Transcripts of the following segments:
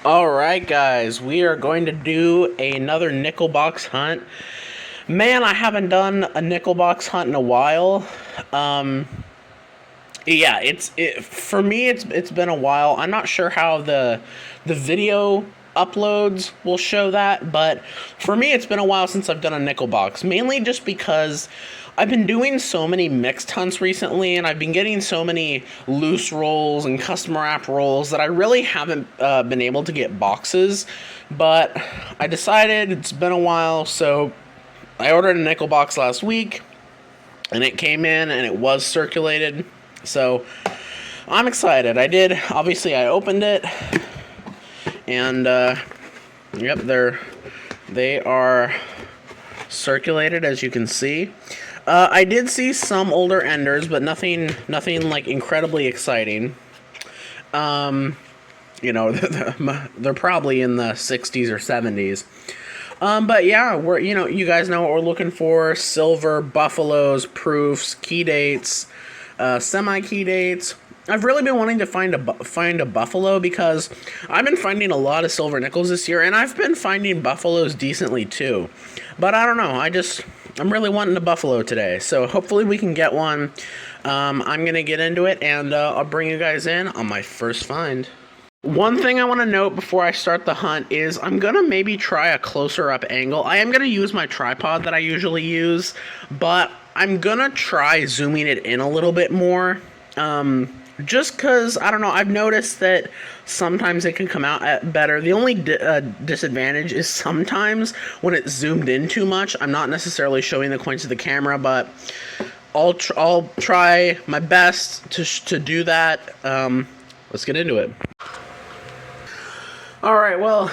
Alright guys, we are going to do another nickel box hunt. Man, I haven't done a nickel box hunt in a while. Um yeah, for me it's been a while. I'm not sure how the video uploads will show that, but for me it's been a while since I've done a nickel box, mainly just because I've been doing so many mixed hunts recently, and I've been getting so many loose rolls and customer app rolls that I really haven't been able to get boxes. But I decided it's been a while, so I ordered a nickel box last week, and it came in and it was circulated. So I'm excited. I opened it, and yep, they are circulated, as you can see. I did see some older enders, but nothing like incredibly exciting. You know, they're probably in the 60s or 70s. But yeah, you guys know what we're looking for: silver, buffaloes, proofs, key dates, semi-key dates. I've really been wanting to find a buffalo, because I've been finding a lot of silver nickels this year, and I've been finding buffaloes decently too. But I don't know, I'm really wanting a buffalo today, so hopefully we can get one. I'm gonna get into it, and I'll bring you guys in on my first find. One thing I want to note before I start the hunt is I'm going to maybe try a closer up angle. I am going to use my tripod that I usually use, but I'm going to try zooming it in a little bit more. Just because, I don't know, I've noticed that sometimes it can come out better. The only disadvantage is sometimes when it's zoomed in too much, I'm not necessarily showing the coins to the camera, but I'll try my best to do that. Let's get into it. Alright, well,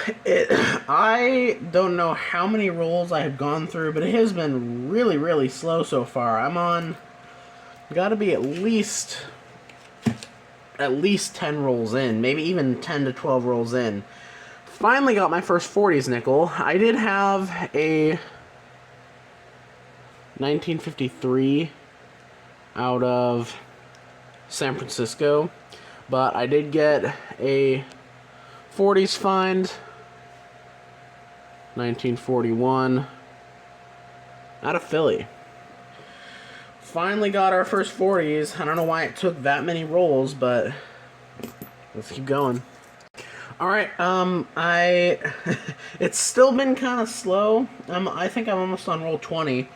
I don't know how many rolls I have gone through, but it has been really, really slow so far. I'm on, gotta be at least 10 rolls in, maybe even 10 to 12 rolls in. Finally got my first 40s nickel. I did have a 1953 out of San Francisco, but I did get a 40s find, 1941, out of Philly. Finally got our first 40s. I don't know why it took that many rolls, but let's keep going. Alright, it's still been kind of slow. I think I'm almost on roll 20,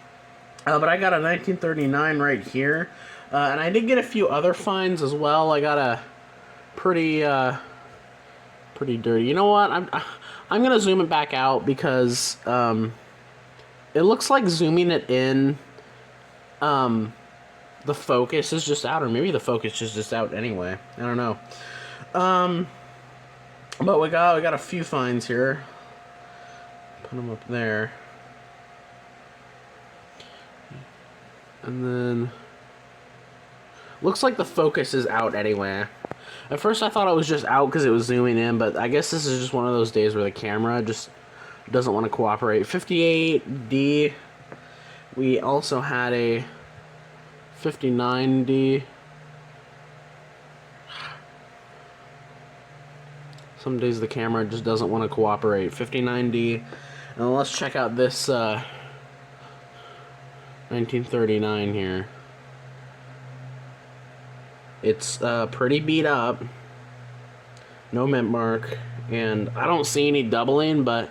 but I got a 1939 right here, and I did get a few other finds as well. I got a pretty dirty. You know what? I'm gonna zoom it back out, because it looks like zooming it in, the focus is just out, or maybe the focus is just out anyway. I don't know. But we got a few finds here. Put them up there, and then looks like the focus is out anyway. At first I thought it was just out because it was zooming in, but I guess this is just one of those days where the camera just doesn't want to cooperate. 58D. We also had a 59D. Some days the camera just doesn't want to cooperate. 59D. And let's check out this 1939 here. It's pretty beat up. No mint mark. And I don't see any doubling, but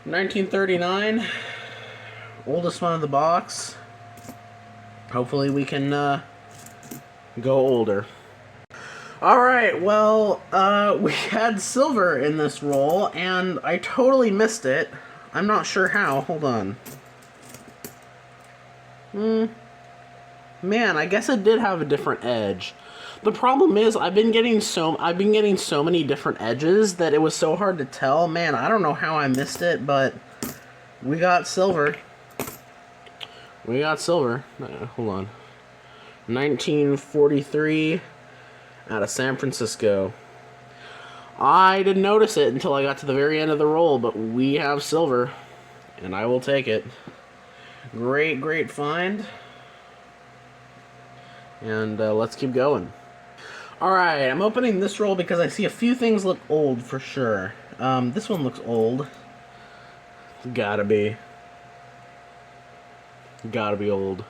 1939. Oldest one of the box. Hopefully we can go older. Alright, well, we had silver in this roll, and I totally missed it. I'm not sure how. Hold on. Man, I guess it did have a different edge. The problem is I've been getting so many different edges that it was so hard to tell. Man, I don't know how I missed it, but we got silver. We got silver. Hold on. 1943 out of San Francisco. I didn't notice it until I got to the very end of the roll, but we have silver, and I will take it. Great find. And let's keep going. Alright, I'm opening this roll because I see a few things look old for sure. This one looks old. Gotta be. Gotta be old.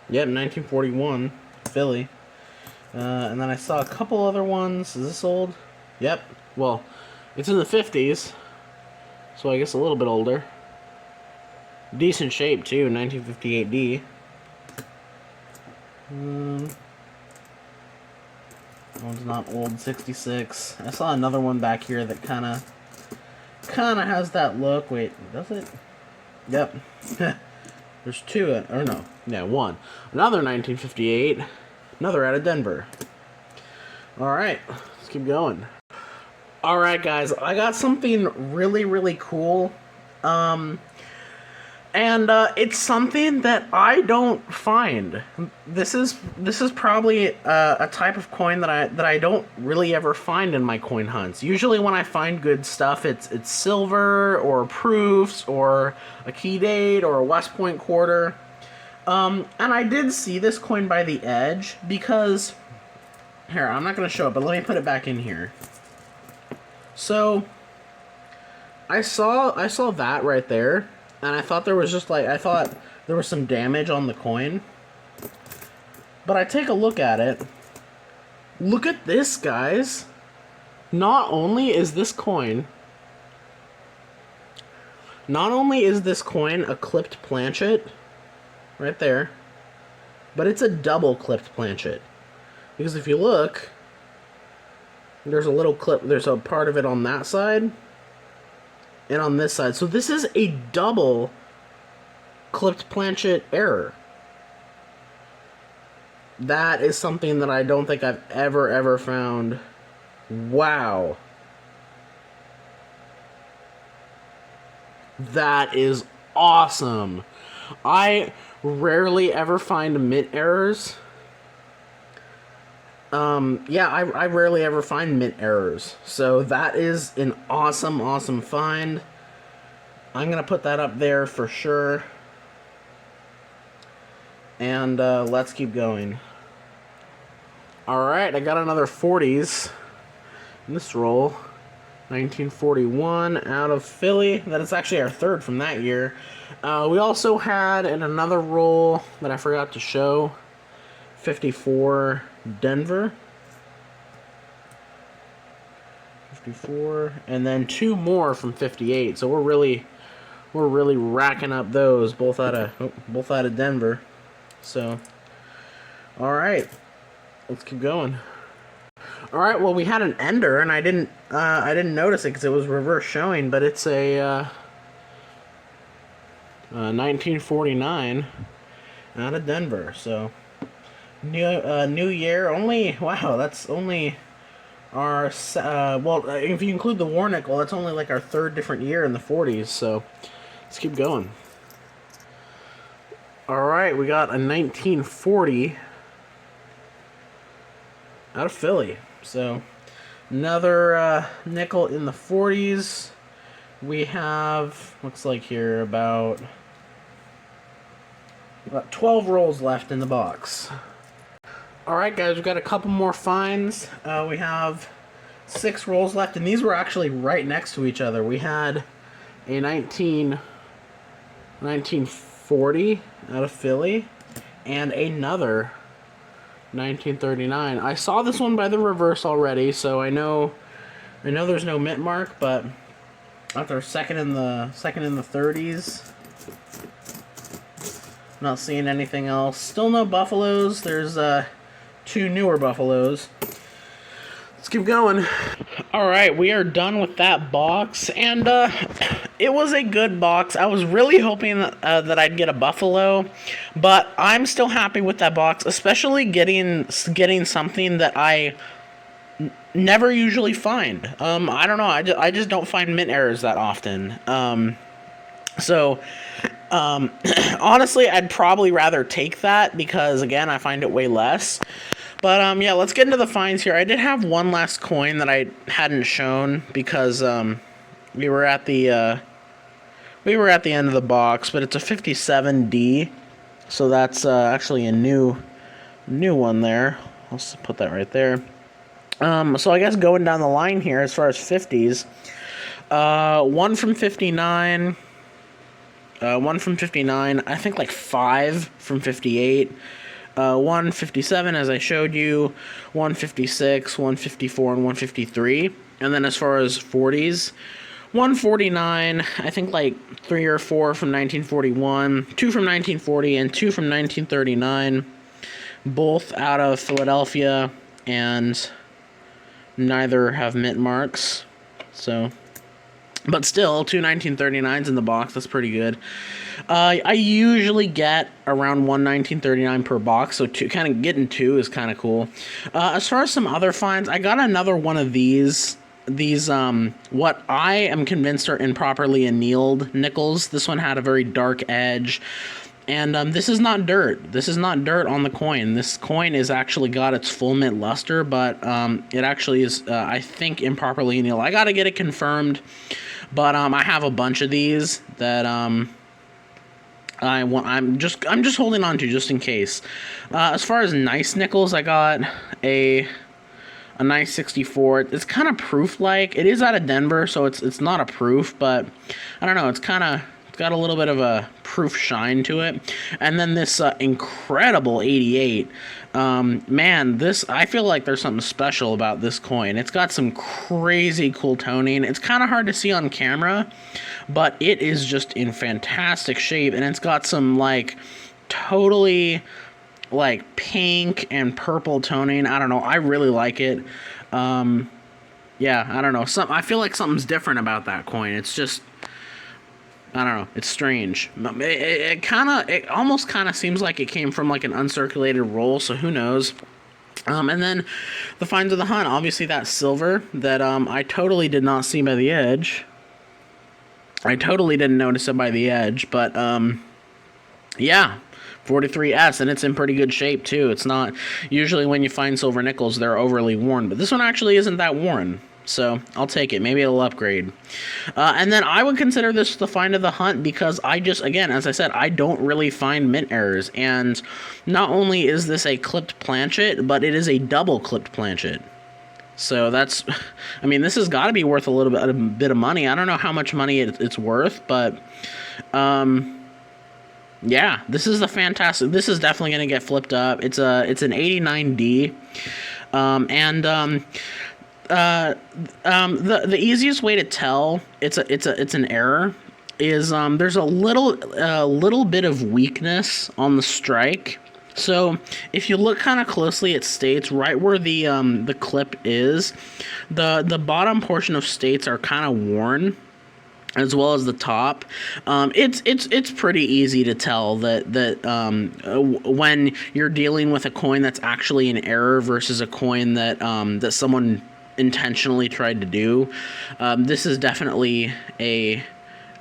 Yep, 1941. Philly. And then I saw a couple other ones. Is this old? Yep. Well, it's in the 50s. So I guess a little bit older. Decent shape too, 1958D. That one's not old, 66. I saw another one back here that kinda has that look. Wait, does it? Yep. There's two, or no, yeah, one. Another 1958. Another out of Denver. Alright, let's keep going. Alright guys, I got something really, really cool. And it's something that I don't find. This is probably a type of coin that I don't really ever find in my coin hunts. Usually when I find good stuff, it's silver or proofs or a key date or a West Point quarter. And I did see this coin by the edge because here, I'm not going to show it, but let me put it back in here. So I saw that right there. And I thought there was just like, I thought there was some damage on the coin. But I take a look at it. Look at this, guys. Not only is this coin a clipped planchet, right there, but it's a double clipped planchet. Because if you look, there's a little clip, there's a part of it on that side, and on this side. So this is a double clipped planchet error. That is something that I don't think I've ever found. Wow. That is awesome. I rarely ever find mint errors. Yeah, I rarely ever find mint errors. So that is an awesome find. I'm going to put that up there for sure. And let's keep going. Alright, I got another 40s in this roll. 1941 out of Philly. That is actually our third from that year. We also had in another roll that I forgot to show, 54 Denver. 54, and then two more from 58. So we're really racking up those, both out of Denver. So, all right, let's keep going. All right, well, we had an ender, and I didn't notice it because it was reverse showing, but it's a 1949 out of Denver. So new year only. Wow, that's only our well, if you include the war nickel, that's only like our third different year in the 40s. So let's keep going. All right, we got a 1940 out of Philly. So another nickel in the 40s. We have, looks like here, about 12 rolls left in the box. Alright guys, we've got a couple more finds. We have 6 rolls left, and these were actually right next to each other. We had a 1940 out of Philly, and another 1939. I saw this one by the reverse already, so I know there's no mint mark, but after second in the 30s, not seeing anything else. Still no buffaloes. There's 2 newer buffaloes. Let's keep going. Alright, we are done with that box, and it was a good box. I was really hoping that I'd get a buffalo, but I'm still happy with that box, especially getting something that I never usually find. I don't know, I just don't find mint errors that often. Honestly, I'd probably rather take that because, again, I find it way less. But, yeah, let's get into the finds here. I did have one last coin that I hadn't shown because, we were at the end of the box, but it's a 57D. So that's, actually a new one there. Let's put that right there. So I guess going down the line here as far as 50s, one from 59, one from 59, I think like 5 from 58, 157 as I showed you, 156, 154, and 153. And then as far as 40s, 149, I think like 3 or 4 from 1941, 2 from 1940, and 2 from 1939, both out of Philadelphia, and neither have mint marks. So, but still, 2 1939s in the box. That's pretty good. I usually get around 1 1939 per box, so kind of getting 2 is kind of cool. As far as some other finds, I got another one of these. What I am convinced are improperly annealed nickels. This one had a very dark edge. And this is not dirt. This is not dirt on the coin. This coin is actually got its full mint luster, but it actually is, I think, improperly annealed. I gotta get it confirmed, but I have a bunch of these that I'm just holding on to just in case. As far as nice nickels, I got a nice 64. It's kind of proof-like. It is out of Denver, so it's not a proof, but I don't know. It's got a little bit of a proof shine to it. And then this incredible 88. Man, I feel like there's something special about this coin. It's got some crazy cool toning. It's kind of hard to see on camera, but it is just in fantastic shape. And it's got some like totally like pink and purple toning. I don't know. I really like it. Yeah, I don't know. I feel like something's different about that coin. It's just, I don't know. It's strange. It almost kind of seems like it came from like an uncirculated roll, so who knows. And then the finds of the hunt. Obviously that silver that I totally did not see by the edge. I totally didn't notice it by the edge, but yeah. 43S, and it's in pretty good shape too. It's not, usually when you find silver nickels, they're overly worn, but this one actually isn't that worn. So I'll take it. Maybe it'll upgrade. And then I would consider this the find of the hunt because I just, again, as I said, I don't really find mint errors. And not only is this a clipped planchet, but it is a double clipped planchet. So that's, I mean, this has got to be worth a bit of money. I don't know how much money it's worth, but yeah, this is fantastic. This is definitely going to get flipped up. It's an 89D, the easiest way to tell it's an error is there's a little bit of weakness on the strike. So if you look kind of closely, it states right where the clip is, the bottom portion of states are kind of worn, as well as the top. It's pretty easy to tell that when you're dealing with a coin that's actually an error versus a coin that someone intentionally tried to do. This is definitely a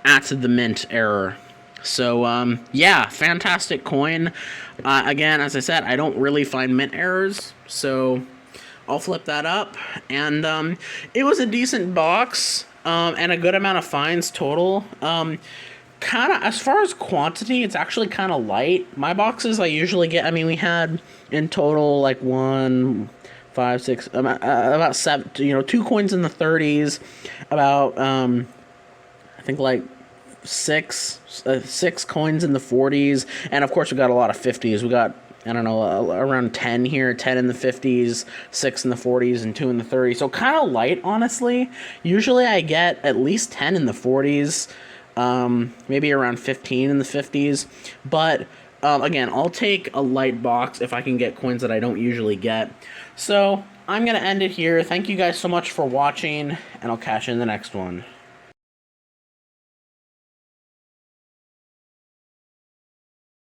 at the mint error. So yeah, fantastic coin. Again, as I said, I don't really find mint errors, so I'll flip that up. And it was a decent box. And a good amount of finds total. Kind of, as far as quantity, it's actually kind of light. My boxes I usually get, I mean, we had in total like 1, 5, 6, about 7, 2 coins in the 30s, about, I think like 6 coins in the 40s, and of course we got a lot of 50s. We got, I don't know, around 10 here, 10 in the 50s, 6 in the 40s, and 2 in the 30s. So kind of light, honestly. Usually I get at least 10 in the 40s, maybe around 15 in the 50s. But again, I'll take a light box if I can get coins that I don't usually get. So I'm going to end it here. Thank you guys so much for watching, and I'll catch you in the next one.